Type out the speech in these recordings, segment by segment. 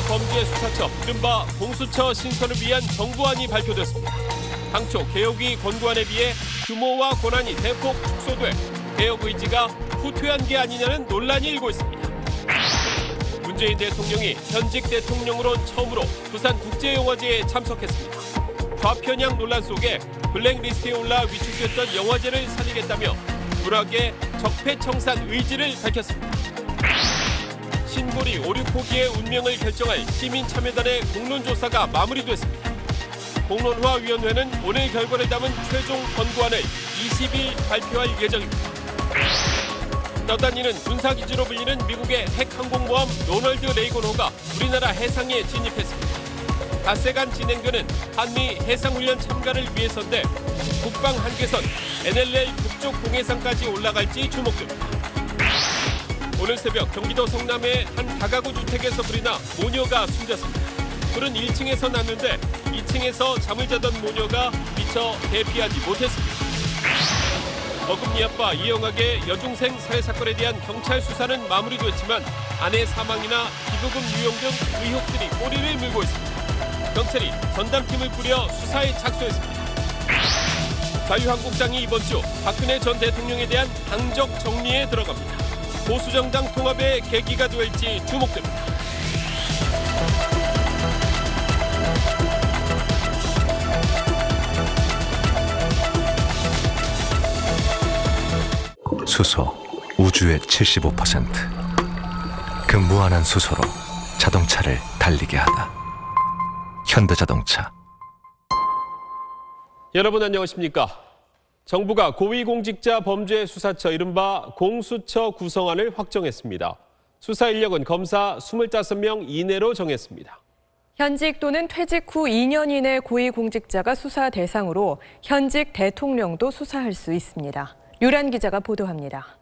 범죄수사처, 이른바 공수처 신설을 위한 정부안이 발표됐습니다. 당초 개혁위 권고안에 비해 규모와 권한이 대폭 축소돼 개혁 의지가 후퇴한 게 아니냐는 논란이 일고 있습니다. 문재인 대통령이 현직 대통령으로 처음으로 부산국제영화제에 참석했습니다. 좌편향 논란 속에 블랙리스트에 올라 위축됐던 영화제를 살리겠다며 불악의 적폐청산 의지를 밝혔습니다. 신고리 5, 6호기의 운명을 결정할 시민참여단의 공론조사가 마무리됐습니다. 공론화위원회는 오늘 결과를 담은 최종 권고안을 20일 발표할 예정입니다. 떠다니는 군사기지로 불리는 미국의 핵항공모함 로널드 레이건호가 우리나라 해상에 진입했습니다. 닷새간 진행되는 한미 해상훈련 참가를 위해서인데 국방 한계선 NLL 북쪽 공해상까지 올라갈지 주목됩니다. 오늘 새벽 경기도 성남의 한 다가구 주택에서 불이 나 모녀가 숨졌습니다. 불은 1층에서 났는데 2층에서 잠을 자던 모녀가 미처 대피하지 못했습니다. 어금니 아빠 이영학의 여중생 살해 사건에 대한 경찰 수사는 마무리됐지만 아내 사망이나 기부금 유용 등 의혹들이 꼬리를 물고 있습니다. 경찰이 전담팀을 꾸려 수사에 착수했습니다. 자유한국당이 이번 주 박근혜 전 대통령에 대한 당적 정리에 들어갑니다. 보수정당 통합의 계기가 될지 주목됩니다. 수소, 우주의 75%. 그 무한한 수소로 자동차를 달리게 하다. 현대자동차. 여러분 안녕하십니까? 정부가 고위공직자 범죄수사처 이른바 공수처 구성안을 확정했습니다. 수사 인력은 검사 25명 이내로 정했습니다. 현직 또는 퇴직 후 2년 이내 고위공직자가 수사 대상으로 현직 대통령도 수사할 수 있습니다. 유란 기자가 보도합니다.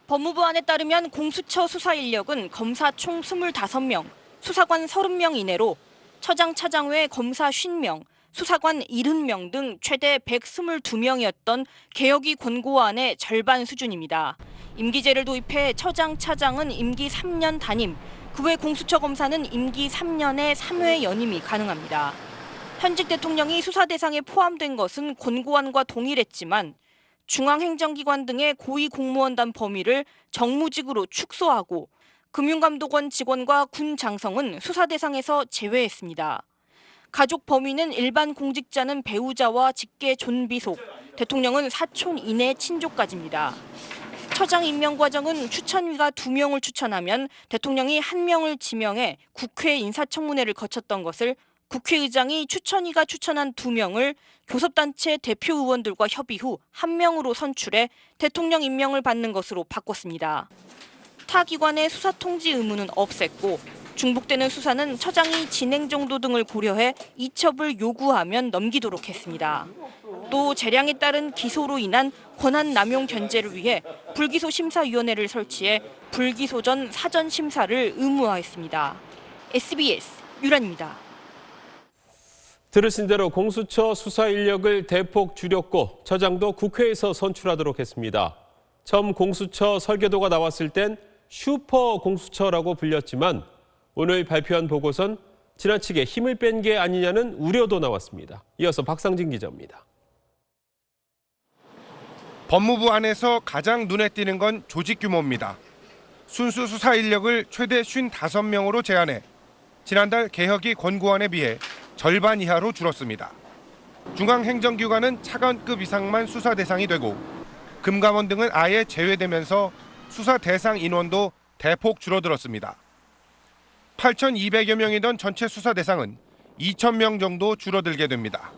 법무부안에 따르면 공수처 수사 인력은 검사 총 25명, 수사관 30명 이내로 처장, 차장 외 검사 50명, 수사관 70명 등 최대 122명이었던 개혁위 권고안의 절반 수준입니다. 임기제를 도입해 처장, 차장은 임기 3년 단임, 그 외 공수처 검사는 임기 3년에 3회 연임이 가능합니다. 현직 대통령이 수사 대상에 포함된 것은 권고안과 동일했지만 중앙행정기관 등의 고위공무원단 범위를 정무직으로 축소하고 금융감독원 직원과 군 장성은 수사 대상에서 제외했습니다. 가족 범위는 일반 공직자는 배우자와 직계 존비속, 대통령은 사촌 이내 친족까지입니다. 처장 임명 과정은 추천위가 2명을 추천하면 대통령이 1명을 지명해 국회 인사청문회를 거쳤던 것을 국회의장이 추천위가 추천한 2명을 교섭단체 대표 의원들과 협의 후 1명으로 선출해 대통령 임명을 받는 것으로 바꿨습니다. 타 기관의 수사 통지 의무는 없앴고 중복되는 수사는 처장이 진행 정도 등을 고려해 이첩을 요구하면 넘기도록 했습니다. 또 재량에 따른 기소로 인한 권한 남용 견제를 위해 불기소 심사위원회를 설치해 불기소 전 사전 심사를 의무화했습니다. SBS 유란입니다. 들으신 대로 공수처 수사 인력을 대폭 줄였고 처장도 국회에서 선출하도록 했습니다. 처음 공수처 설계도가 나왔을 땐 슈퍼 공수처라고 불렸지만 오늘 발표한 보고선 지나치게 힘을 뺀 게 아니냐는 우려도 나왔습니다. 이어서 박상진 기자입니다. 법무부 안에서 가장 눈에 띄는 건 조직 규모입니다. 순수 수사 인력을 최대 55명으로 제한해 지난달 개혁위 권고안에 비해 절반 이하로 줄었습니다. 중앙행정기관은 차관급 이상만 수사 대상이 되고 금감원 등은 아예 제외되면서 수사 대상 인원도 대폭 줄어들었습니다. 8,200여 명이던 전체 수사 대상은 2,000명 정도 줄어들게 됩니다.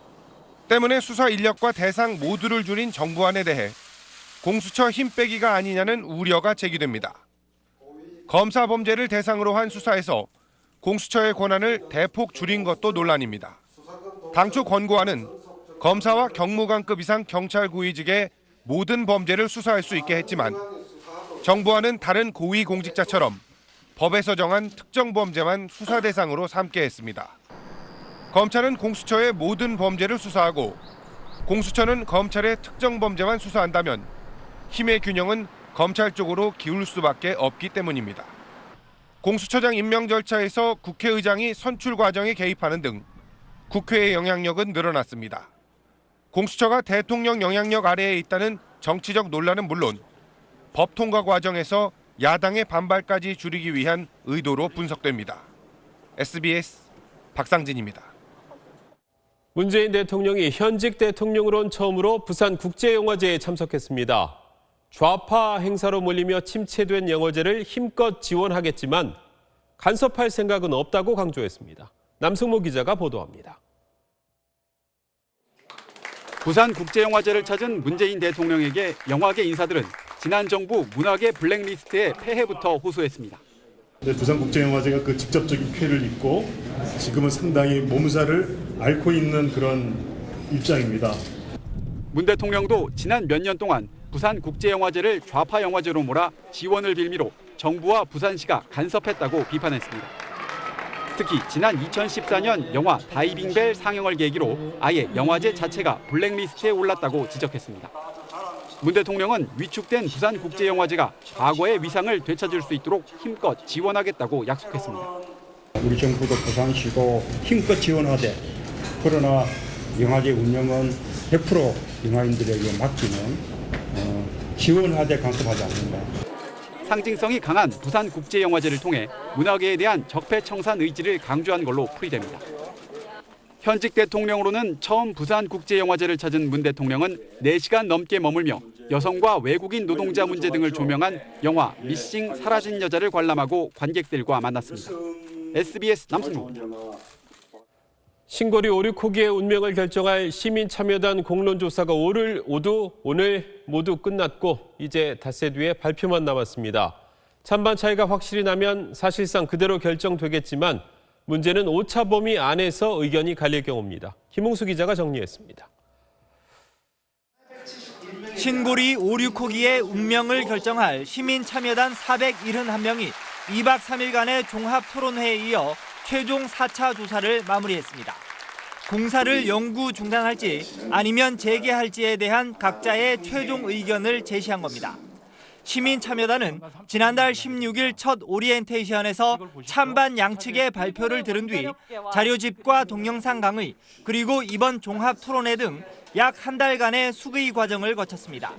때문에 수사 인력과 대상 모두를 줄인 정부안에 대해 공수처 힘 빼기가 아니냐는 우려가 제기됩니다. 검사 범죄를 대상으로 한 수사에서 공수처의 권한을 대폭 줄인 것도 논란입니다. 당초 권고안은 검사와 경무관급 이상 경찰 고위직의 모든 범죄를 수사할 수 있게 했지만 정부안은 다른 고위 공직자처럼 법에서 정한 특정 범죄만 수사 대상으로 삼게 했습니다. 검찰은 공수처의 모든 범죄를 수사하고 공수처는 검찰의 특정 범죄만 수사한다면 힘의 균형은 검찰 쪽으로 기울 수밖에 없기 때문입니다. 공수처장 임명 절차에서 국회의장이 선출 과정에 개입하는 등 국회의 영향력은 늘어났습니다. 공수처가 대통령 영향력 아래에 있다는 정치적 논란은 물론 법 통과 과정에서 야당의 반발까지 줄이기 위한 의도로 분석됩니다. SBS 박상진입니다. 문재인 대통령이 현직 대통령으론 처음으로 부산국제영화제에 참석했습니다. 좌파 행사로 몰리며 침체된 영화제를 힘껏 지원하겠지만 간섭할 생각은 없다고 강조했습니다. 남승모 기자가 보도합니다. 부산국제영화제를 찾은 문재인 대통령에게 영화계 인사들은 지난 정부 문화계 블랙리스트의 폐해부터 호소했습니다. 부산국제영화제가 그 직접적인 폐해를 입고 지금은 상당히 몸살을 앓고 있는 그런 입장입니다. 문 대통령도 지난 몇 년 동안 부산국제영화제를 좌파 영화제로 몰아 지원을 빌미로 정부와 부산시가 간섭했다고 비판했습니다. 특히 지난 2014년 영화 다이빙벨 상영을 계기로 아예 영화제 자체가 블랙리스트에 올랐다고 지적했습니다. 문 대통령은 위축된 부산국제영화제가 과거의 위상을 되찾을 수 있도록 힘껏 지원하겠다고 약속했습니다. 우리 정부도 부산시도 힘껏 지원하되 그러나 영화제 운영은 100% 영화인들에게 맡기는 지원하되 간섭하지 않는다. 상징성이 강한 부산국제영화제를 통해 문화계에 대한 적폐청산 의지를 강조한 걸로 풀이됩니다. 현직 대통령으로는 처음 부산국제영화제를 찾은 문 대통령은 4시간 넘게 머물며 여성과 외국인 노동자 문제 등을 조명한 영화 미싱 사라진 여자를 관람하고 관객들과 만났습니다. SBS 남승모입니다. 신고리 오류코기의 운명을 결정할 시민참여단 공론조사가 오늘 모두 끝났고 이제 닷새 뒤에 발표만 남았습니다. 찬반 차이가 확실히 나면 사실상 그대로 결정되겠지만 문제는 오차 범위 안에서 의견이 갈릴 경우입니다. 김웅수 기자가 정리했습니다. 신고리 오류코기의 운명을 결정할 시민참여단 471명이 2박 3일간의 종합토론회에 이어 최종 4차 조사를 마무리했습니다. 공사를 영구 중단할지 아니면 재개할지에 대한 각자의 최종 의견을 제시한 겁니다. 시민참여단은 지난달 16일 첫 오리엔테이션에서 찬반 양측의 발표를 들은 뒤 자료집과 동영상 강의, 그리고 이번 종합토론회 등 약 한 달간의 수의 과정을 거쳤습니다.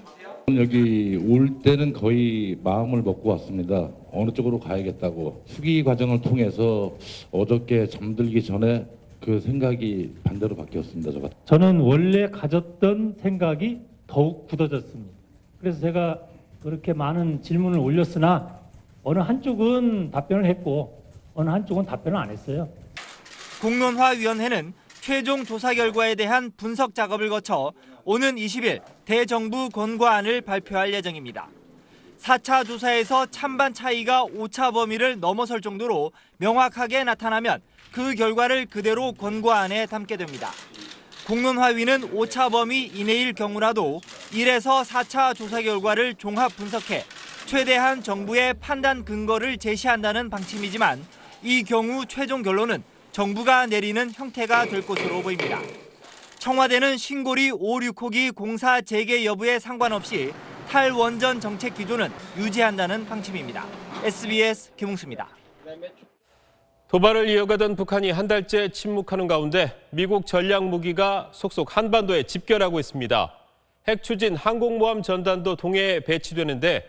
여기 올 때는 거의 마음을 먹고 왔습니다. 어느 쪽으로 가야겠다고. 수기 과정을 통해서 어저께 잠들기 전에 그 생각이 반대로 바뀌었습니다. 저는 원래 가졌던 생각이 더욱 굳어졌습니다. 그래서 제가 그렇게 많은 질문을 올렸으나 어느 한쪽은 답변을 했고 어느 한쪽은 답변을 안 했어요. 공론화위원회는 최종 조사 결과에 대한 분석 작업을 거쳐 오는 20일 대정부 권고안을 발표할 예정입니다. 4차 조사에서 찬반 차이가 오차 범위를 넘어설 정도로 명확하게 나타나면 그 결과를 그대로 권고안에 담게 됩니다. 공론화위는 오차 범위 이내일 경우라도 1에서 4차 조사 결과를 종합 분석해 최대한 정부의 판단 근거를 제시한다는 방침이지만 이 경우 최종 결론은 정부가 내리는 형태가 될 것으로 보입니다. 청와대는 신고리 5,6호기 공사 재개 여부에 상관없이 탈원전 정책 기조는 유지한다는 방침입니다. SBS 김웅수입니다. 도발을 이어가던 북한이 한 달째 침묵하는 가운데 미국 전략 무기가 속속 한반도에 집결하고 있습니다. 핵 추진 항공모함 전단도 동해에 배치되는데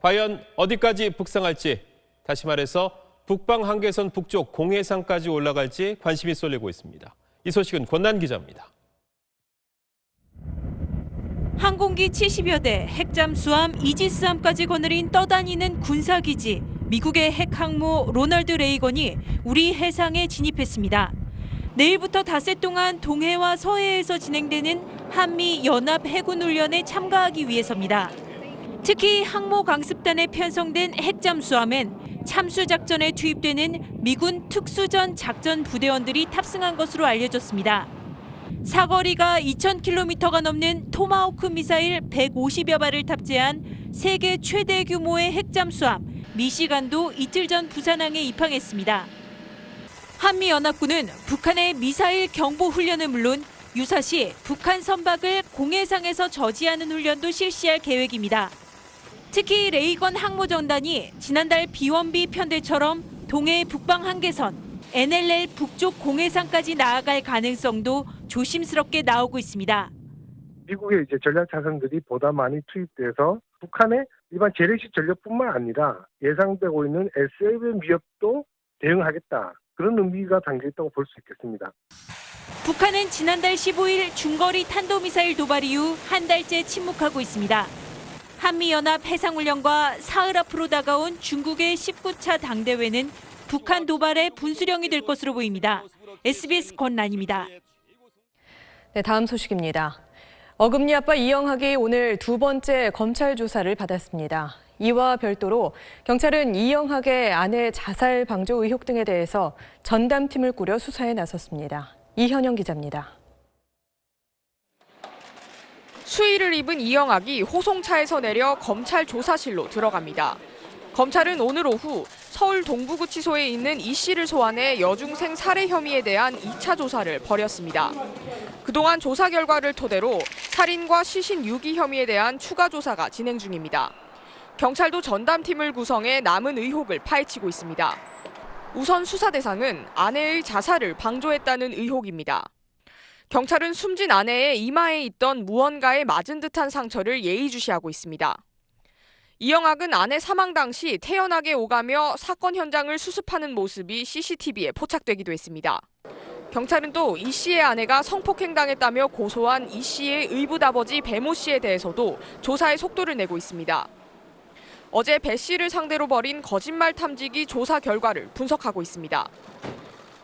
과연 어디까지 북상할지, 다시 말해서 북방 한계선 북쪽 공해상까지 올라갈지 관심이 쏠리고 있습니다. 이 소식은 권난 기자입니다. 항공기 70여 대, 핵잠수함 이지스함까지 거느린 떠다니는 군사기지. 미국의 핵항모 로널드 레이건이 우리 해상에 진입했습니다. 내일부터 닷새 동안 동해와 서해에서 진행되는 한미 연합 해군 훈련에 참가하기 위해서입니다. 특히 항모 강습단에 편성된 핵잠수함엔 참수작전에 투입되는 미군 특수전 작전 부대원들이 탑승한 것으로 알려졌습니다. 사거리가 2,000km가 넘는 토마호크 미사일 150여 발을 탑재한 세계 최대 규모의 핵잠수함 미시간도 이틀 전 부산항에 입항했습니다. 한미연합군은 북한의 미사일 경보 훈련은 물론 유사시 북한 선박을 공해상에서 저지하는 훈련도 실시할 계획입니다. 특히 레이건 항모전단이 지난달 비원비 편대처럼 동해 북방 한계선, NLL 북쪽 공해상까지 나아갈 가능성도 조심스럽게 나오고 있습니다. 미국의 이제 전략 자산들이 보다 많이 투입돼서 북한의 일반 재래식 전력뿐만 아니라 예상되고 있는 SLBM 위협도 대응하겠다. 그런 의미가 담겨 있다고 볼 수 있겠습니다. 북한은 지난달 15일 중거리 탄도미사일 도발 이후 한 달째 침묵하고 있습니다. 한미연합 해상훈련과 사흘 앞으로 다가온 중국의 19차 당대회는 북한 도발의 분수령이 될 것으로 보입니다. SBS 권란입니다. 네, 다음 소식입니다. 어금니 아빠 이영학이 오늘 두 번째 검찰 조사를 받았습니다. 이와 별도로 경찰은 이영학의 아내 자살 방조 의혹 등에 대해서 전담팀을 꾸려 수사에 나섰습니다. 이현영 기자입니다. 수의를 입은 이영학이 호송차에서 내려 검찰 조사실로 들어갑니다. 검찰은 오늘 오후 서울 동부구치소에 있는 이 씨를 소환해 여중생 살해 혐의에 대한 2차 조사를 벌였습니다. 그동안 조사 결과를 토대로 살인과 시신 유기 혐의에 대한 추가 조사가 진행 중입니다. 경찰도 전담팀을 구성해 남은 의혹을 파헤치고 있습니다. 우선 수사 대상은 아내의 자살을 방조했다는 의혹입니다. 경찰은 숨진 아내의 이마에 있던 무언가에 맞은 듯한 상처를 예의주시하고 있습니다. 이영학은 아내 사망 당시 태연하게 오가며 사건 현장을 수습하는 모습이 CCTV에 포착되기도 했습니다. 경찰은 또 이 씨의 아내가 성폭행당했다며 고소한 이 씨의 의붓아버지 배모 씨에 대해서도 조사에 속도를 내고 있습니다. 어제 배 씨를 상대로 벌인 거짓말 탐지기 조사 결과를 분석하고 있습니다.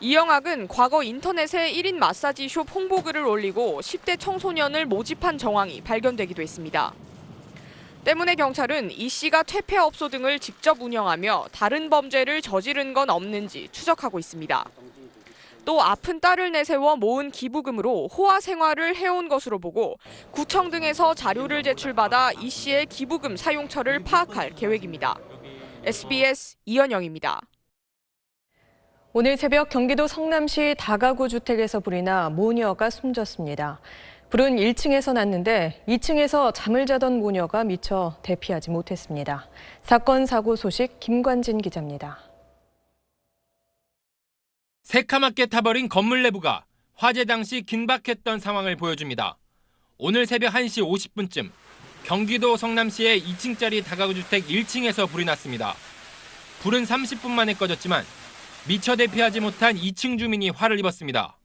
이영학은 과거 인터넷에 1인 마사지숍 홍보글을 올리고 10대 청소년을 모집한 정황이 발견되기도 했습니다. 때문에 경찰은 이 씨가 퇴폐업소 등을 직접 운영하며 다른 범죄를 저지른 건 없는지 추적하고 있습니다. 또 아픈 딸을 내세워 모은 기부금으로 호화 생활을 해온 것으로 보고 구청 등에서 자료를 제출받아 이 씨의 기부금 사용처를 파악할 계획입니다. SBS 이현영입니다. 오늘 새벽 경기도 성남시 다가구 주택에서 불이 나 모녀가 숨졌습니다. 불은 1층에서 났는데 2층에서 잠을 자던 모녀가 미처 대피하지 못했습니다. 사건 사고 소식 김관진 기자입니다. 새카맣게 타버린 건물 내부가 화재 당시 긴박했던 상황을 보여줍니다. 오늘 새벽 1시 50분쯤 경기도 성남시의 2층짜리 다가구 주택 1층에서 불이 났습니다. 불은 30분 만에 꺼졌지만 미처 대피하지 못한 2층 주민이 화를 입었습니다.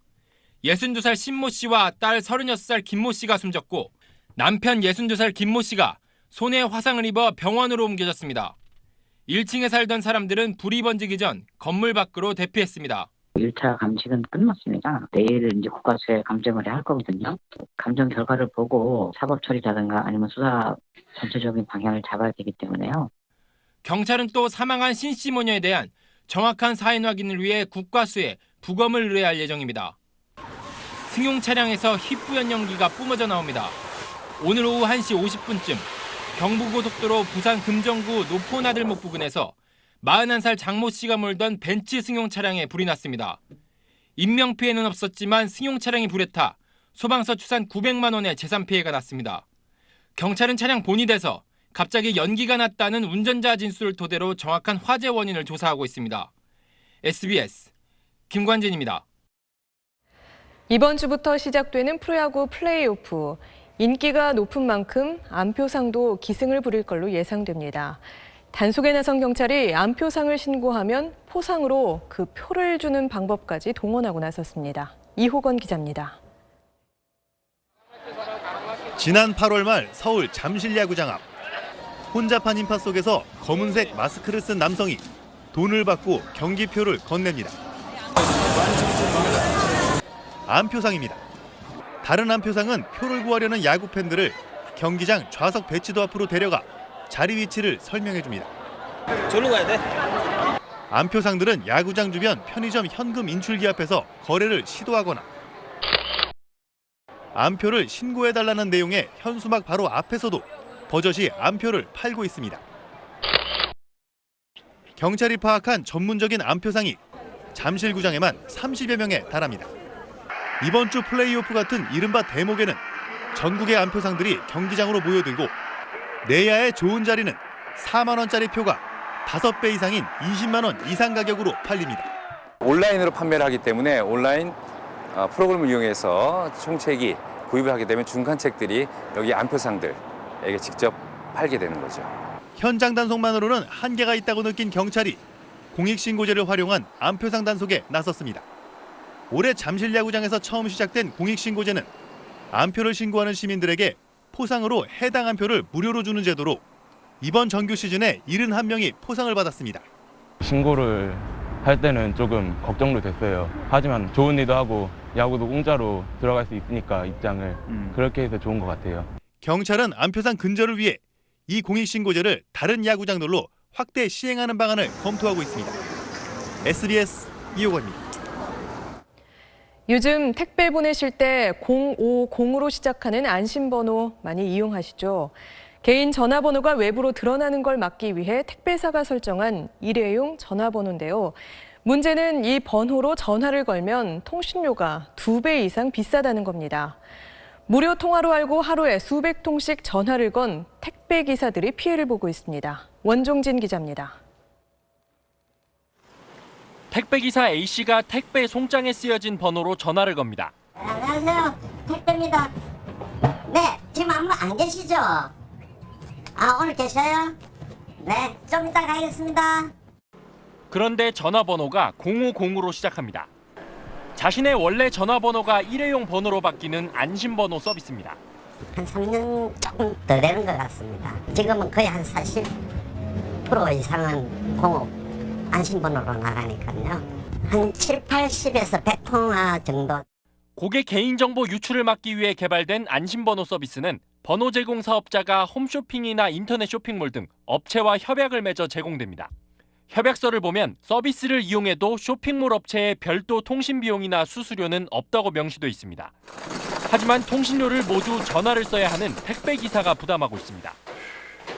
62살 신모 씨와 딸 36살 김모 씨가 숨졌고 남편 62살 김모 씨가 손에 화상을 입어 병원으로 옮겨졌습니다. 1층에 살던 사람들은 불이 번지기 전 건물 밖으로 대피했습니다. 1차 감식은 끝났습니다. 내일 이제 국가수에 감정을 할 거거든요. 감정 결과를 보고 사법 처리라든가 아니면 수사 전체적인 방향을 잡아야 되기 때문에요. 경찰은 또 사망한 신 씨 모녀에 대한 정확한 사인 확인을 위해 국과수에 부검을 의뢰할 예정입니다. 승용 차량에서 휘뿌연 연기가 뿜어져 나옵니다. 오늘 오후 1시 50분쯤 경부고속도로 부산 금정구 노포나들목 부근에서 41살 장모 씨가 몰던 벤츠 승용 차량에 불이 났습니다. 인명피해는 없었지만 승용 차량이 불에 타 소방서 추산 900만 원의 재산 피해가 났습니다. 경찰은 차량 본위돼서 갑자기 연기가 났다는 운전자 진술을 토대로 정확한 화재 원인을 조사하고 있습니다. SBS 김관진입니다. 이번 주부터 시작되는 프로야구 플레이오프. 인기가 높은 만큼 안표상도 기승을 부릴 걸로 예상됩니다. 단속에 나선 경찰이 안표상을 신고하면 포상으로 그 표를 주는 방법까지 동원하고 나섰습니다. 이호건 기자입니다. 지난 8월 말 서울 잠실야구장 앞. 혼잡한 인파 속에서 검은색 마스크를 쓴 남성이 돈을 받고 경기표를 건넵니다. 안표상입니다. 다른 안표상은 표를 구하려는 야구 팬들을 경기장 좌석 배치도 앞으로 데려가 자리 위치를 설명해 줍니다. 저리로 가야 돼. 안표상들은 야구장 주변 편의점 현금 인출기 앞에서 거래를 시도하거나 안표를 신고해달라는 내용의 현수막 바로 앞에서도 버젓이 안표를 팔고 있습니다. 경찰이 파악한 전문적인 안표상이 잠실구장에만 30여 명에 달합니다. 이번 주 플레이오프 같은 이른바 대목에는 전국의 안표상들이 경기장으로 모여들고 내야의 좋은 자리는 4만 원짜리 표가 5배 이상인 20만 원 이상 가격으로 팔립니다. 온라인으로 판매를 하기 때문에 온라인 프로그램을 이용해서 총책이 구입을 하게 되면 중간책들이 여기 안표상들에게 직접 팔게 되는 거죠. 현장 단속만으로는 한계가 있다고 느낀 경찰이 공익신고제를 활용한 안표상 단속에 나섰습니다. 올해 잠실야구장에서 처음 시작된 공익신고제는 안표를 신고하는 시민들에게 포상으로 해당 안표를 무료로 주는 제도로 이번 정규 시즌에 71명이 포상을 받았습니다. 신고를 할 때는 조금 걱정도 됐어요. 하지만 좋은 일도 하고 야구도 공짜로 들어갈 수 있으니까 입장을 그렇게 해서 좋은 것 같아요. 경찰은 안표상 근절을 위해 이 공익신고제를 다른 야구장들로 확대 시행하는 방안을 검토하고 있습니다. SBS 이호건입니다. 요즘 택배 보내실 때 050으로 시작하는 안심번호 많이 이용하시죠? 개인 전화번호가 외부로 드러나는 걸 막기 위해 택배사가 설정한 일회용 전화번호인데요. 문제는 이 번호로 전화를 걸면 통신료가 2배 이상 비싸다는 겁니다. 무료 통화로 알고 하루에 수백 통씩 전화를 건 택배 기사들이 피해를 보고 있습니다. 원종진 기자입니다. 택배기사 A씨가 택배 송장에 쓰여진 번호로 전화를 겁니다. 안녕하세요. 택배입니다. 네, 지금 아무 안 계시죠? 오늘 계셔요? 네, 좀 이따 가겠습니다. 그런데 전화번호가 050으로 시작합니다. 자신의 원래 전화번호가 일회용 번호로 바뀌는 안심번호 서비스입니다. 한 3년 조금 더 되는 것 같습니다. 지금은 거의 한 40% 이상은 공업 안심번호로 나가니까요. 한 7, 80에서 100통화 정도. 고객 개인정보 유출을 막기 위해 개발된 안심번호 서비스는 번호 제공 사업자가 홈쇼핑이나 인터넷 쇼핑몰 등 업체와 협약을 맺어 제공됩니다. 협약서를 보면 서비스를 이용해도 쇼핑몰 업체의 별도 통신 비용이나 수수료는 없다고 명시돼 있습니다. 하지만 통신료를 모두 전화를 써야 하는 택배기사가 부담하고 있습니다.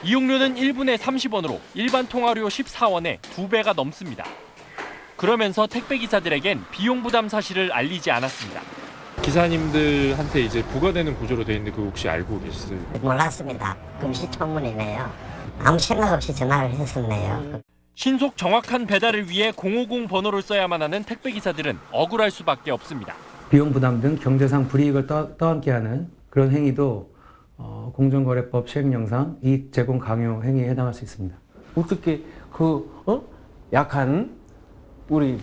이용료는 1분에 30원으로 일반 통화료 14원에 2배가 넘습니다. 그러면서 택배기사들에겐 비용 부담 사실을 알리지 않았습니다. 기사님들한테 이제 부과되는 구조로 돼 있는데 그거 혹시 알고 계셨어요? 몰랐습니다. 금시초문이네요. 아무 생각 없이 전화를 했었네요. 신속 정확한 배달을 위해 050 번호를 써야만 하는 택배기사들은 억울할 수밖에 없습니다. 비용 부담 등 경제상 불이익을 떠안게 하는 그런 행위도 공정거래법 시행령상 이익 제공 강요 행위에 해당할 수 있습니다. 어떻게 약한 우리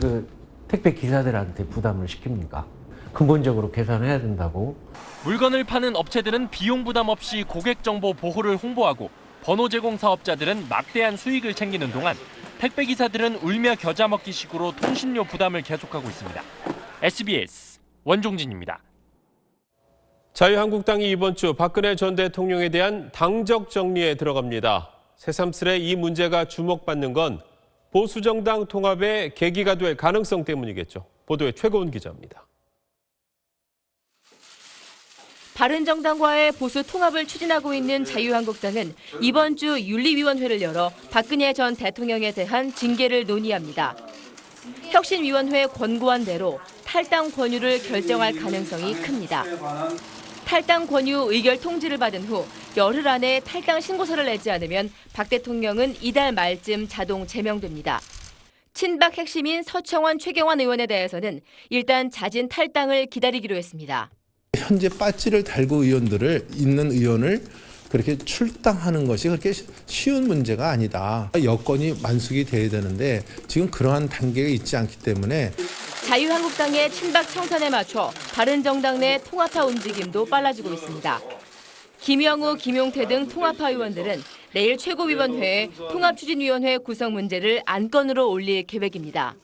택배 기사들한테 부담을 시킵니까? 근본적으로 계산해야 된다고. 물건을 파는 업체들은 비용 부담 없이 고객 정보 보호를 홍보하고 번호 제공 사업자들은 막대한 수익을 챙기는 동안 택배 기사들은 울며 겨자 먹기 식으로 통신료 부담을 계속하고 있습니다. SBS 원종진입니다. 자유한국당이 이번 주 박근혜 전 대통령에 대한 당적 정리에 들어갑니다. 새삼스레 이 문제가 주목받는 건 보수정당 통합의 계기가 될 가능성 때문이겠죠. 보도에 최고은 기자입니다. 바른정당과의 보수 통합을 추진하고 있는 자유한국당은 이번 주 윤리위원회를 열어 박근혜 전 대통령에 대한 징계를 논의합니다. 혁신위원회 권고안대로 탈당 권유를 결정할 가능성이 큽니다. 탈당 권유 의결 통지를 받은 후 열흘 안에 탈당 신고서를 내지 않으면 박 대통령은 이달 말쯤 자동 제명됩니다. 친박 핵심인 서청원 최경환 의원에 대해서는 일단 자진 탈당을 기다리기로 했습니다. 현재 배지를 달고 있는 의원을 그렇게 출당하는 것이 그렇게 쉬운 문제가 아니다. 여건이 만숙이 돼야 되는데 지금 그러한 단계가 있지 않기 때문에 자유한국당의 친박 청산에 맞춰 바른정당 내 통합파 움직임도 빨라지고 있습니다. 김영우, 김용태 등 통합파 의원들은 내일 최고위원회에 통합추진위원회 구성 문제를 안건으로 올릴 계획입니다.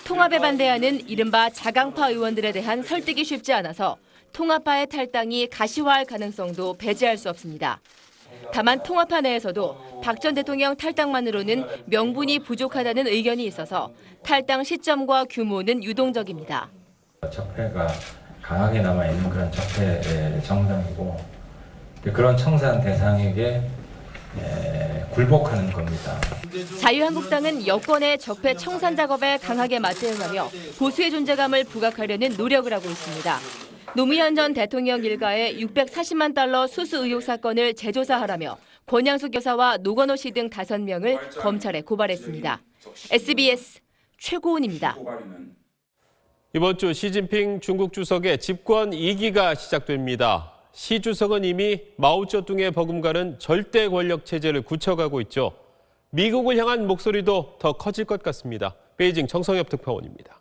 통합에 반대하는 이른바 자강파 의원들에 대한 설득이 쉽지 않아서 통합파의 탈당이 가시화할 가능성도 배제할 수 없습니다. 다만 통합파 내에서도 박 전 대통령 탈당만으로는 명분이 부족하다는 의견이 있어서 탈당 시점과 규모는 유동적입니다. 적폐가 강하게 남아있는 그런 적폐 정당이고 그런 청산 대상에게 굴복하는 겁니다. 자유한국당은 여권의 적폐 청산 작업에 강하게 맞대응하며 보수의 존재감을 부각하려는 노력을 하고 있습니다. 노무현 전 대통령 일가의 $640만 수수 의혹 사건을 재조사하라며 권양숙 여사와 노건호 씨 등 5명을 검찰에 고발했습니다. SBS 최고은입니다. 이번 주 시진핑 중국 주석의 집권 2기가 시작됩니다. 시 주석은 이미 마오쩌둥의 버금가는 절대 권력 체제를 굳혀가고 있죠. 미국을 향한 목소리도 더 커질 것 같습니다. 베이징 정성엽 특파원입니다.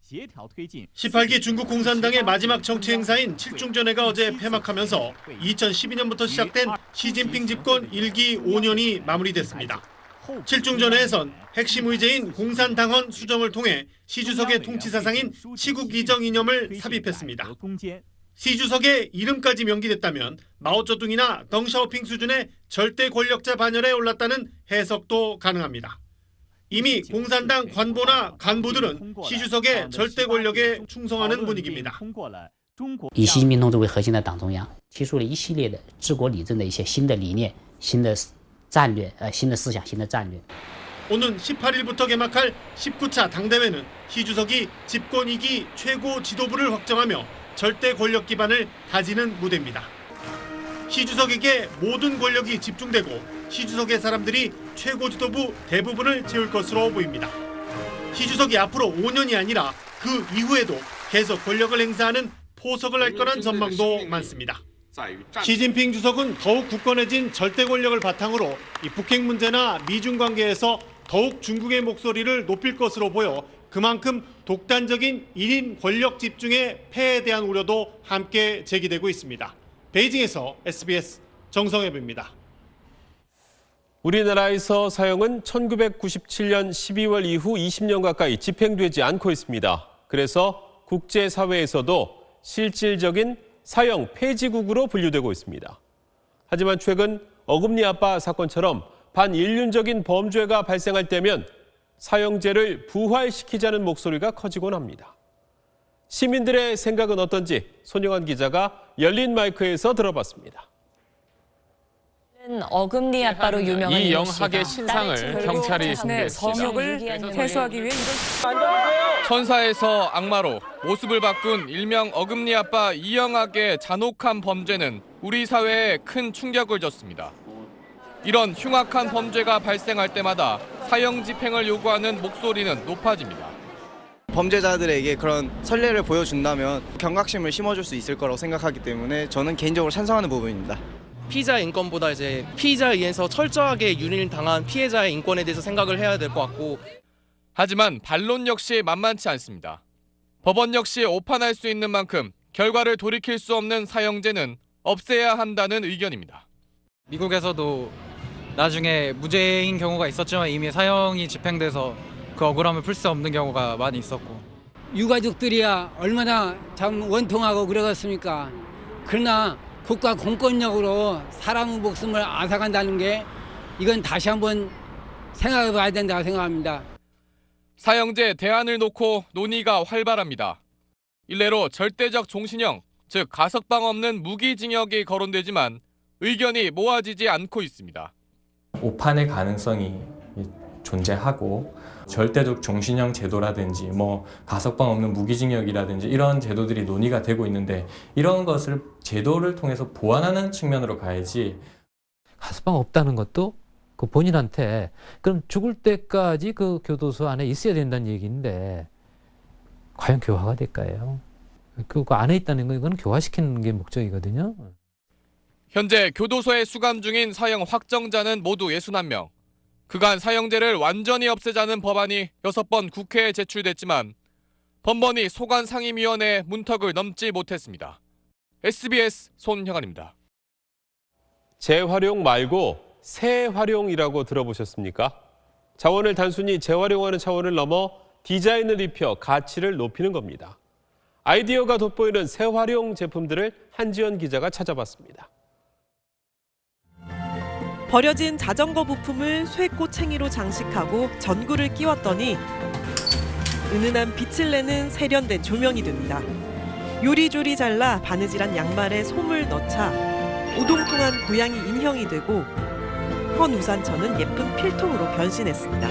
18기 중국 공산당의 마지막 정치 행사인 칠중전회가 어제 폐막하면서 2012년부터 시작된 시진핑 집권 1기 5년이 마무리됐습니다. 칠중전회에선 핵심 의제인 공산당헌 수정을 통해 시 주석의 통치 사상인 치국 이정 이념을 삽입했습니다. 시 주석의 이름까지 명기됐다면 마오쩌둥이나 덩샤오핑 수준의 절대 권력자 반열에 올랐다는 해석도 가능합니다. 이미 공산당 관보나 간부들은 시 주석의 절대 권력에 충성하는 분위기입니다. 以习近平同志为核心的党中央提出了一系列的治国理政的一些新的理念、新的战略、新的思想、新的战略。 오는 18일부터 개막할 19차 당대회는 시 주석이 집권 2기 최고 지도부를 확정하며 절대 권력 기반을 다지는 무대입니다. 시 주석에게 모든 권력이 집중되고 시 주석의 사람들이 최고 지도부 대부분을 채울 것으로 보입니다. 시 주석이 앞으로 5년이 아니라 그 이후에도 계속 권력을 행사하는 포석을 할 거란 전망도 많습니다. 시진핑 주석은 더욱 굳건해진 절대 권력을 바탕으로 이 북핵 문제나 미중 관계에서 더욱 중국의 목소리를 높일 것으로 보여 그만큼 독단적인 1인 권력 집중의 폐해에 대한 우려도 함께 제기되고 있습니다. 베이징에서 SBS 정성엽입니다. 우리나라에서 사형은 1997년 12월 이후 20년 가까이 집행되지 않고 있습니다. 그래서 국제사회에서도 실질적인 사형 폐지국으로 분류되고 있습니다. 하지만 최근 어금니 아빠 사건처럼 반인륜적인 범죄가 발생할 때면 사형제를 부활시키자는 목소리가 커지곤 합니다. 시민들의 생각은 어떤지 손영환 기자가 열린 마이크에서 들어봤습니다. 어금니 아빠로 유명한 이 영학의 신상을 경찰이 공개했습니다. 성욕을 해소하기 위해 천사에서 악마로 모습을 바꾼 일명 어금니 아빠 이영학의 잔혹한 범죄는 우리 사회에 큰 충격을 줬습니다. 이런 흉악한 범죄가 발생할 때마다 사형 집행을 요구하는 목소리는 높아집니다. 범죄자들에게 그런 선례를 보여준다면 경각심을 심어줄 수 있을 거라고 생각하기 때문에 저는 개인적으로 찬성하는 부분입니다. 피의자 인권보다 이제 피의자에 의해서 철저하게 유린당한 피해자의 인권에 대해서 생각을 해야 될 것 같고. 하지만 반론 역시 만만치 않습니다. 법원 역시 오판할 수 있는 만큼 결과를 돌이킬 수 없는 사형제는 없애야 한다는 의견입니다. 미국에서도 나중에 무죄인 경우가 있었지만 이미 사형이 집행돼서 그 억울함을 풀 수 없는 경우가 많이 있었고. 유가족들이야 얼마나 참 원통하고 그러겠습니까. 그러나 국가 공권력으로 사람의 목숨을 앗아간다는 게 이건 다시 한번 생각해 봐야 된다고 생각합니다. 사형제 대안을 놓고 논의가 활발합니다. 일례로 절대적 종신형, 즉 가석방 없는 무기징역이 거론되지만 의견이 모아지지 않고 있습니다. 오판의 가능성이 존재하고 절대적 종신형 제도라든지 가석방 없는 무기징역이라든지 이런 제도들이 논의가 되고 있는데 이런 것을 제도를 통해서 보완하는 측면으로 가야지. 가석방 없다는 것도 그 본인한테 그럼 죽을 때까지 그 교도소 안에 있어야 된다는 얘기인데 과연 교화가 될까요? 그 안에 있다는 건 이건 교화시키는 게 목적이거든요. 현재 교도소에 수감 중인 사형 확정자는 모두 61명. 그간 사형제를 완전히 없애자는 법안이 6번 국회에 제출됐지만 번번이 소관상임위원회 문턱을 넘지 못했습니다. SBS 손형환입니다. 재활용 말고 새활용이라고 들어보셨습니까? 자원을 단순히 재활용하는 차원을 넘어 디자인을 입혀 가치를 높이는 겁니다. 아이디어가 돋보이는 새활용 제품들을 한지연 기자가 찾아봤습니다. 버려진 자전거 부품을 쇠꼬챙이로 장식하고 전구를 끼웠더니 은은한 빛을 내는 세련된 조명이 됩니다. 요리조리 잘라 바느질한 양말에 솜을 넣자 오동통한 고양이 인형이 되고 헌 우산천은 예쁜 필통으로 변신했습니다.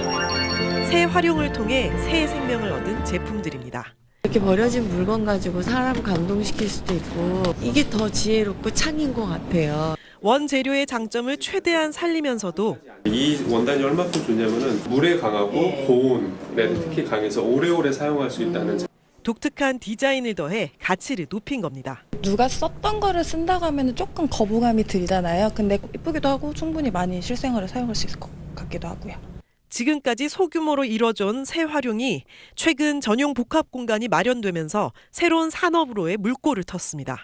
새 활용을 통해 새 생명을 얻은 제품들입니다. 이렇게 버려진 물건 가지고 사람 감동시킬 수도 있고 이게 더 지혜롭고 창인 것 같아요. 원재료의 장점을 최대한 살리면서도 이 원단이 얼마큼 좋냐면은 물에 강하고 고온에 특히 강해서 오래오래 사용할 수 있다는 독특한 디자인을 더해 가치를 높인 겁니다. 누가 썼던 거를 쓴다고 하면 조금 거부감이 들잖아요. 근데 예쁘기도 하고 충분히 많이 실생활에 사용할 수 있을 것 같기도 하고요. 지금까지 소규모로 이뤄져온 새활용이 최근 전용 복합 공간이 마련되면서 새로운 산업으로의 물꼬를 텄습니다.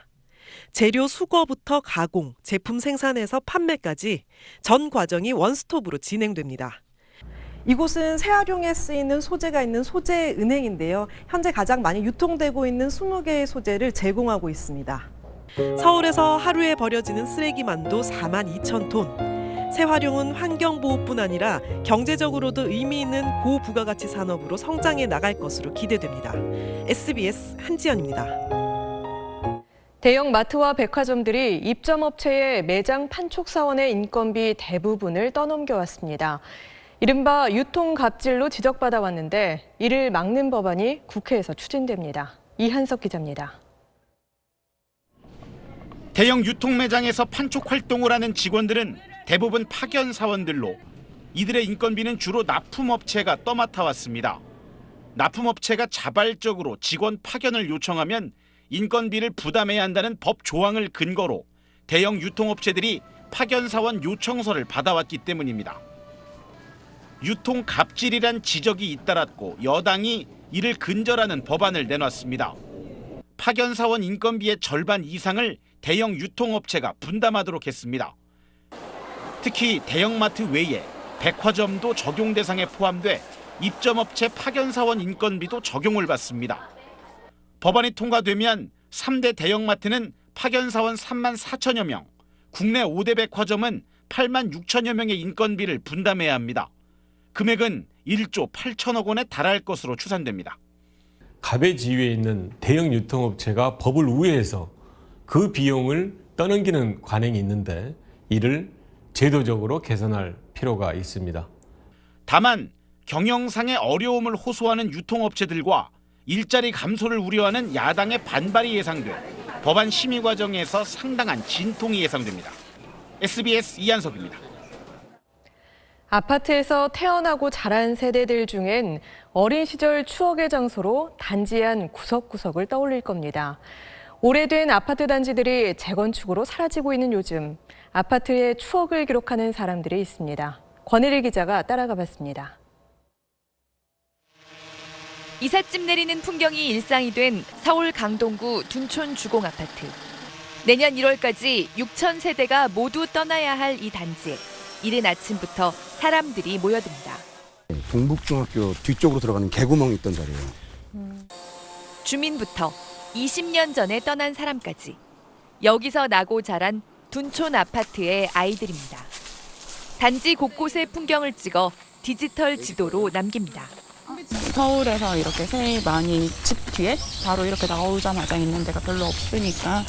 재료 수거부터 가공, 제품 생산에서 판매까지 전 과정이 원스톱으로 진행됩니다. 이곳은 새활용에 쓰이는 소재가 있는 소재은행인데요. 현재 가장 많이 유통되고 있는 20개의 소재를 제공하고 있습니다. 서울에서 하루에 버려지는 쓰레기만도 42,000톤. 새활용은 환경보호뿐 아니라 경제적으로도 의미 있는 고부가가치 산업으로 성장해 나갈 것으로 기대됩니다. SBS 한지연입니다. 대형 마트와 백화점들이 입점업체의 매장 판촉사원의 인건비 대부분을 떠넘겨왔습니다. 이른바 유통갑질로 지적받아 왔는데 이를 막는 법안이 국회에서 추진됩니다. 이한석 기자입니다. 대형 유통매장에서 판촉 활동을 하는 직원들은 대부분 파견 사원들로 이들의 인건비는 주로 납품업체가 떠맡아왔습니다. 납품업체가 자발적으로 직원 파견을 요청하면 인건비를 부담해야 한다는 법 조항을 근거로 대형 유통업체들이 파견 사원 요청서를 받아왔기 때문입니다. 유통 갑질이란 지적이 잇따랐고 여당이 이를 근절하는 법안을 내놨습니다. 파견 사원 인건비의 절반 이상을 대형 유통업체가 분담하도록 했습니다. 특히 대형마트 외에 백화점도 적용 대상에 포함돼 입점업체 파견 사원 인건비도 적용을 받습니다. 법안이 통과되면 3대 대형마트는 파견 사원 3만 4천여 명, 국내 5대 백화점은 8만 6천여 명의 인건비를 분담해야 합니다. 금액은 1조 8천억 원에 달할 것으로 추산됩니다. 갑의 지위에 있는 대형 유통업체가 법을 우회해서 그 비용을 떠넘기는 관행이 있는데 이를 제도적으로 개선할 필요가 있습니다. 다만 경영상의 어려움을 호소하는 유통업체들과 일자리 감소를 우려하는 야당의 반발이 예상돼 법안 심의 과정에서 상당한 진통이 예상됩니다. SBS 이한석입니다. 아파트에서 태어나고 자란 세대들 중엔 어린 시절 추억의 장소로 단지 안 구석구석을 떠올릴 겁니다. 오래된 아파트 단지들이 재건축으로 사라지고 있는 요즘 아파트의 추억을 기록하는 사람들이 있습니다. 권혜리 기자가 따라가 봤습니다. 이삿짐 내리는 풍경이 일상이 된 서울 강동구 둔촌 주공아파트. 내년 1월까지 6천 세대가 모두 떠나야 할 이 단지에 이른 아침부터 사람들이 모여듭니다. 동북중학교 뒤쪽으로 들어가는 개구멍이 있던 자리예요. 주민부터 20년 전에 떠난 사람까지 여기서 나고 자란 둔촌 아파트의 아이들입니다. 단지 곳곳의 풍경을 찍어 디지털 지도로 남깁니다. 서울에서 이렇게 새해 많이 집 뒤에 바로 이렇게 나오자마자 있는 데가 별로 없으니까.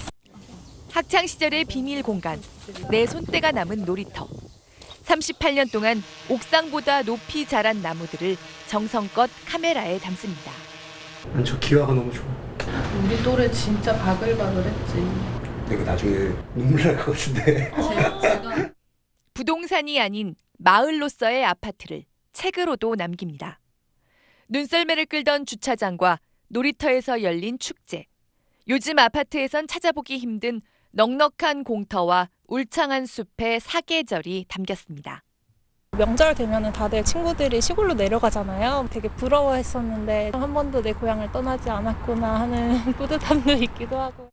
학창 시절의 비밀 공간, 내 손때가 남은 놀이터. 38년 동안 옥상보다 높이 자란 나무들을 정성껏 카메라에 담습니다. 저 기와가 너무 좋아. 우리 또래 진짜 바글바글했지. 내가 나중에 눈물 날 것 같은데. 부동산이 아닌 마을로서의 아파트를 책으로도 남깁니다. 눈썰매를 끌던 주차장과 놀이터에서 열린 축제. 요즘 아파트에선 찾아보기 힘든 넉넉한 공터와 울창한 숲의 사계절이 담겼습니다. 명절 되면은 다들 친구들이 시골로 내려가잖아요. 되게 부러워했었는데 한 번도 내 고향을 떠나지 않았구나 하는 뿌듯함도 있기도 하고.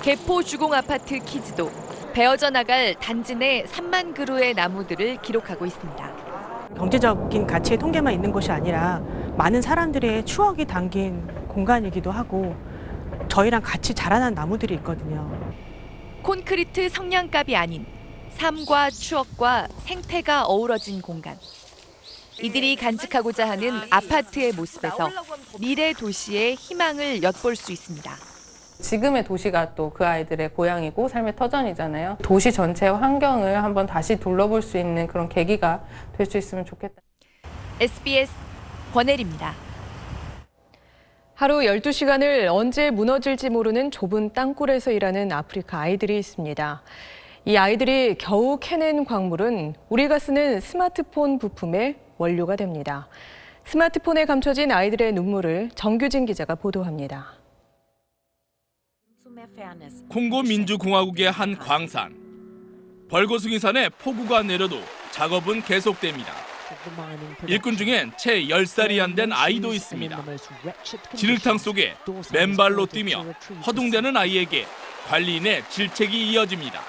개포 주공아파트 키즈도 베어져 나갈 단지 내 3만 그루의 나무들을 기록하고 있습니다. 경제적인 가치의 통계만 있는 것이 아니라 많은 사람들의 추억이 담긴 공간이기도 하고 저희랑 같이 자라난 나무들이 있거든요. 콘크리트 성냥갑이 아닌 삶과 추억과 생태가 어우러진 공간. 이들이 간직하고자 하는 아파트의 모습에서 미래 도시의 희망을 엿볼 수 있습니다. 지금의 도시가 또 그 아이들의 고향이고 삶의 터전이잖아요. 도시 전체의 환경을 한번 다시 둘러볼 수 있는 그런 계기가 될 수 있으면 좋겠다. SBS 권혜리입니다. 하루 12시간을 언제 무너질지 모르는 좁은 땅굴에서 일하는 아프리카 아이들이 있습니다. 이 아이들이 겨우 캐낸 광물은 우리가 쓰는 스마트폰 부품의 원료가 됩니다. 스마트폰에 감춰진 아이들의 눈물을 정규진 기자가 보도합니다. 콩고 민주공화국의 한 광산. 벌거숭이산에 폭우가 내려도 작업은 계속됩니다. 일꾼 중엔 채 10살이 안 된 아이도 있습니다. 진흙탕 속에 맨발로 뛰며 허둥대는 아이에게 관리인의 질책이 이어집니다.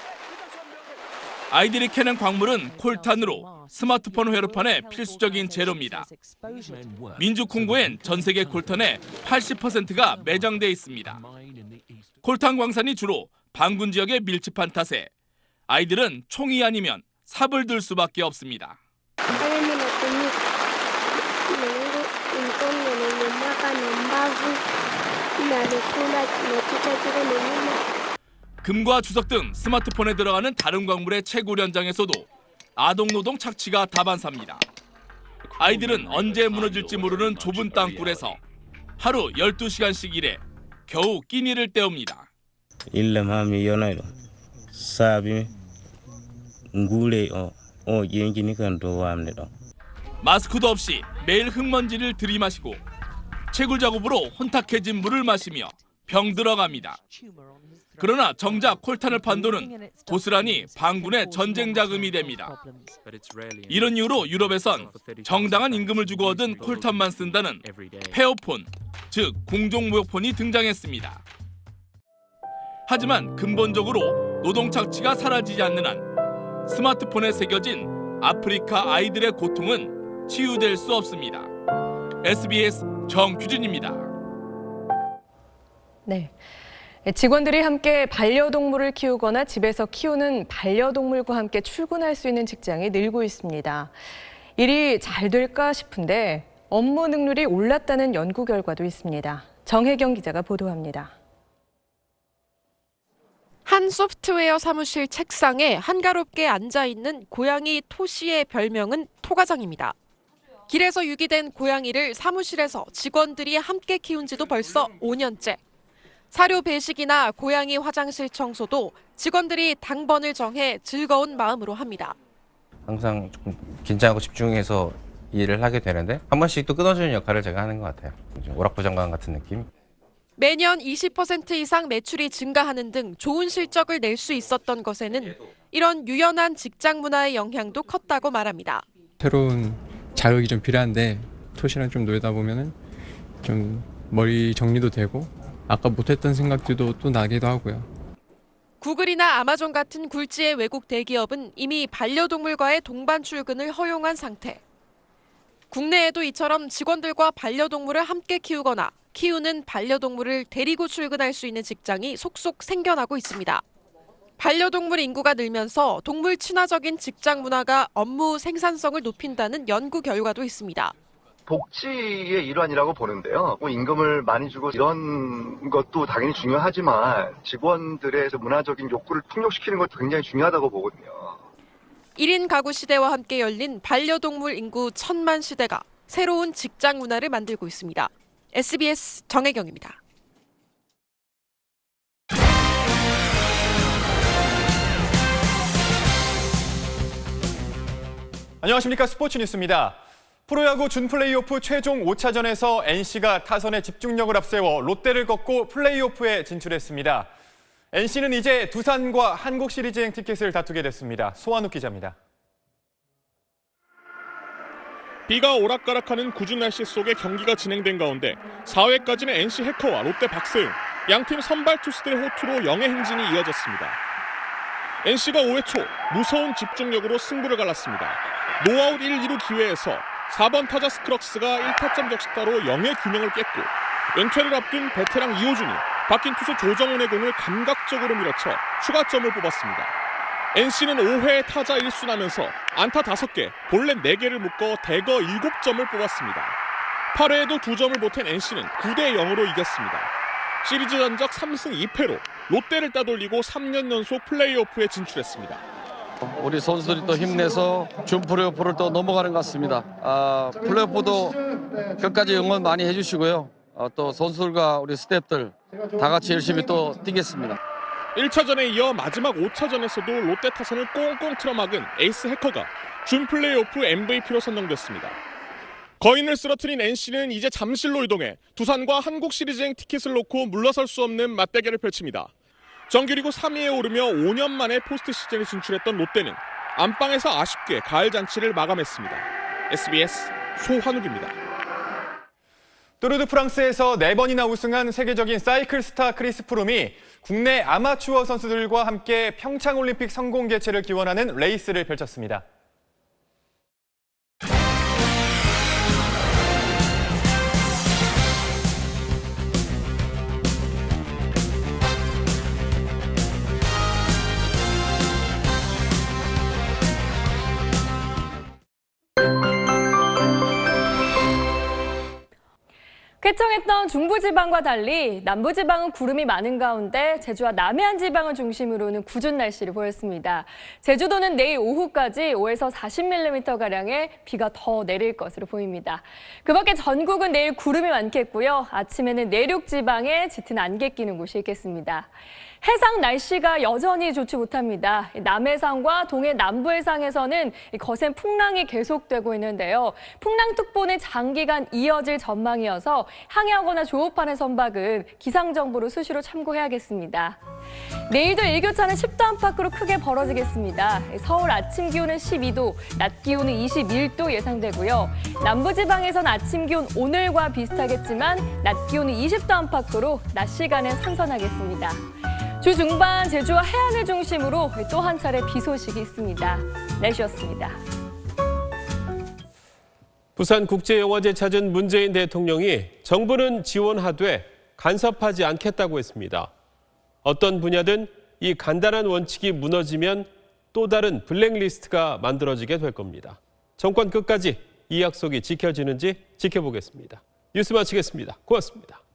아이들이 캐는 광물은 콜탄으로 스마트폰 회로판의 필수적인 재료입니다. 민주콩고엔 전 세계 콜탄의 80%가 매장돼 있습니다. 콜탄 광산이 주로 반군 지역에 밀집한 탓에 아이들은 총이 아니면 삽을 들 수밖에 없습니다. 금과 주석 등 스마트폰에 들어가는 다른 광물의 채굴 현장에서도 아동노동 착취가 다반사입니다. 아이들은 언제 무너질지 모르는 좁은 땅굴에서 하루 12시간씩 일해 겨우 끼니를 때웁니다. 마스크도 없이 매일 흙먼지를 들이마시고 채굴 작업으로 혼탁해진 물을 마시며 병 들어갑니다. 그러나 정작 콜탄을 판 돈은 고스란히 반군의 전쟁 자금이 됩니다. 이런 이유로 유럽에선 정당한 임금을 주고 얻은 콜탄만 쓴다는 페어폰, 즉 공종무역폰이 등장했습니다. 하지만 근본적으로 노동 착취가 사라지지 않는 한 스마트폰에 새겨진 아프리카 아이들의 고통은 치유될 수 없습니다. SBS 정규진입니다. 네. 직원들이 함께 반려동물을 키우거나 집에서 키우는 반려동물과 함께 출근할 수 있는 직장이 늘고 있습니다. 일이 잘 될까 싶은데 업무 능률이 올랐다는 연구 결과도 있습니다. 정혜경 기자가 보도합니다. 한 소프트웨어 사무실 책상에 한가롭게 앉아있는 고양이 토시의 별명은 토가장입니다. 길에서 유기된 고양이를 사무실에서 직원들이 함께 키운 지도 벌써 5년째. 사료 배식이나 고양이 화장실 청소도 직원들이 당번을 정해 즐거운 마음으로 합니다. 항상 조금 긴장하고 집중해서 일을 하게 되는데 한 번씩 또 끊어주는 역할을 제가 하는 것 같아요. 오락부장관 같은 느낌. 매년 20% 이상 매출이 증가하는 등 좋은 실적을 낼 수 있었던 것에는 이런 유연한 직장 문화의 영향도 컸다고 말합니다. 새로운 자극이 좀 필요한데 토시랑 좀 놀다 보면은 좀 머리 정리도 되고 아까 못했던 생각들도 또 나기도 하고요. 구글이나 아마존 같은 굴지의 외국 대기업은 이미 반려동물과의 동반 출근을 허용한 상태. 국내에도 이처럼 직원들과 반려동물을 함께 키우거나 키우는 반려동물을 데리고 출근할 수 있는 직장이 속속 생겨나고 있습니다. 반려동물 인구가 늘면서 동물 친화적인 직장 문화가 업무 생산성을 높인다는 연구 결과도 있습니다. 복지의 일환이라고 보는데요. 임금을 많이 주고 이런 것도 당연히 중요하지만 직원들의 문화적인 욕구를 풍족시키는 것도 굉장히 중요하다고 보거든요. 1인 가구 시대와 함께 열린 반려동물 인구 1000만 시대가 새로운 직장 문화를 만들고 있습니다. SBS 정혜경입니다. 안녕하십니까. 스포츠 뉴스입니다. 프로야구 준플레이오프 최종 5차전에서 NC가 타선의 집중력을 앞세워 롯데를 꺾고 플레이오프에 진출했습니다. NC는 이제 두산과 한국 시리즈행 티켓을 다투게 됐습니다. 소환욱 기자입니다. 비가 오락가락하는 궂은 날씨 속에 경기가 진행된 가운데 4회까지는 NC 해커와 롯데 박세웅, 양팀 선발 투수들의 호투로 영의 행진이 이어졌습니다. NC가 5회 초 무서운 집중력으로 승부를 갈랐습니다. 노아웃 1, 2루 기회에서 4번 타자 스크럭스가 1타점 적시타로 영의 균형을 깼고 은퇴를 앞둔 베테랑 이호준이 바뀐 투수 조정훈의 공을 감각적으로 밀어쳐 추가점을 뽑았습니다. NC는 5회 타자 1수 나면서 안타 5개, 볼넷 4개를 묶어 대거 7점을 뽑았습니다. 8회에도 2점을 보탠 NC는 9대 0으로 이겼습니다. 시리즈 전적 3승 2패로 롯데를 따돌리고 3년 연속 플레이오프에 진출했습니다. 우리 선수들이 또 힘내서 준 플레이오프를 또 넘어가는 것 같습니다. 플레이오프도 끝까지 응원 많이 해주시고요. 또 선수들과 우리 스태프들 다 같이 열심히 또 뛰겠습니다. 1차전에 이어 마지막 5차전에서도 롯데 타선을 꽁꽁 틀어막은 에이스 해커가 준 플레이오프 MVP로 선정됐습니다. 거인을 쓰러뜨린 NC는 이제 잠실로 이동해 두산과 한국 시리즈행 티켓을 놓고 물러설 수 없는 맞대결을 펼칩니다. 정규리그 3위에 오르며 5년 만에 포스트 시즌에 진출했던 롯데는 안방에서 아쉽게 가을 잔치를 마감했습니다. SBS 소환욱입니다. 뚜르드 프랑스에서 4번이나 우승한 세계적인 사이클 스타 크리스 프롬이 국내 아마추어 선수들과 함께 평창올림픽 성공 개최를 기원하는 레이스를 펼쳤습니다. 쾌청했던 중부지방과 달리 남부지방은 구름이 많은 가운데 제주와 남해안 지방을 중심으로는 궂은 날씨를 보였습니다. 제주도는 내일 오후까지 5에서 40mm가량의 비가 더 내릴 것으로 보입니다. 그 밖에 전국은 내일 구름이 많겠고요. 아침에는 내륙 지방에 짙은 안개 끼는 곳이 있겠습니다. 해상 날씨가 여전히 좋지 못합니다. 남해상과 동해 남부해상에서는 거센 풍랑이 계속되고 있는데요. 풍랑특보는 장기간 이어질 전망이어서 항해하거나 조업하는 선박은 기상정보를 수시로 참고해야겠습니다. 내일도 일교차는 10도 안팎으로 크게 벌어지겠습니다. 서울 아침 기온은 12도, 낮 기온은 21도 예상되고요. 남부지방에선 아침 기온 오늘과 비슷하겠지만 낮 기온은 20도 안팎으로 낮 시간엔 선선하겠습니다. 주 중반 제주와 해안을 중심으로 또 한 차례 비 소식이 있습니다. 날씨였습니다. 부산국제영화제 찾은 문재인 대통령이 정부는 지원하되 간섭하지 않겠다고 했습니다. 어떤 분야든 이 간단한 원칙이 무너지면 또 다른 블랙리스트가 만들어지게 될 겁니다. 정권 끝까지 이 약속이 지켜지는지 지켜보겠습니다. 뉴스 마치겠습니다. 고맙습니다.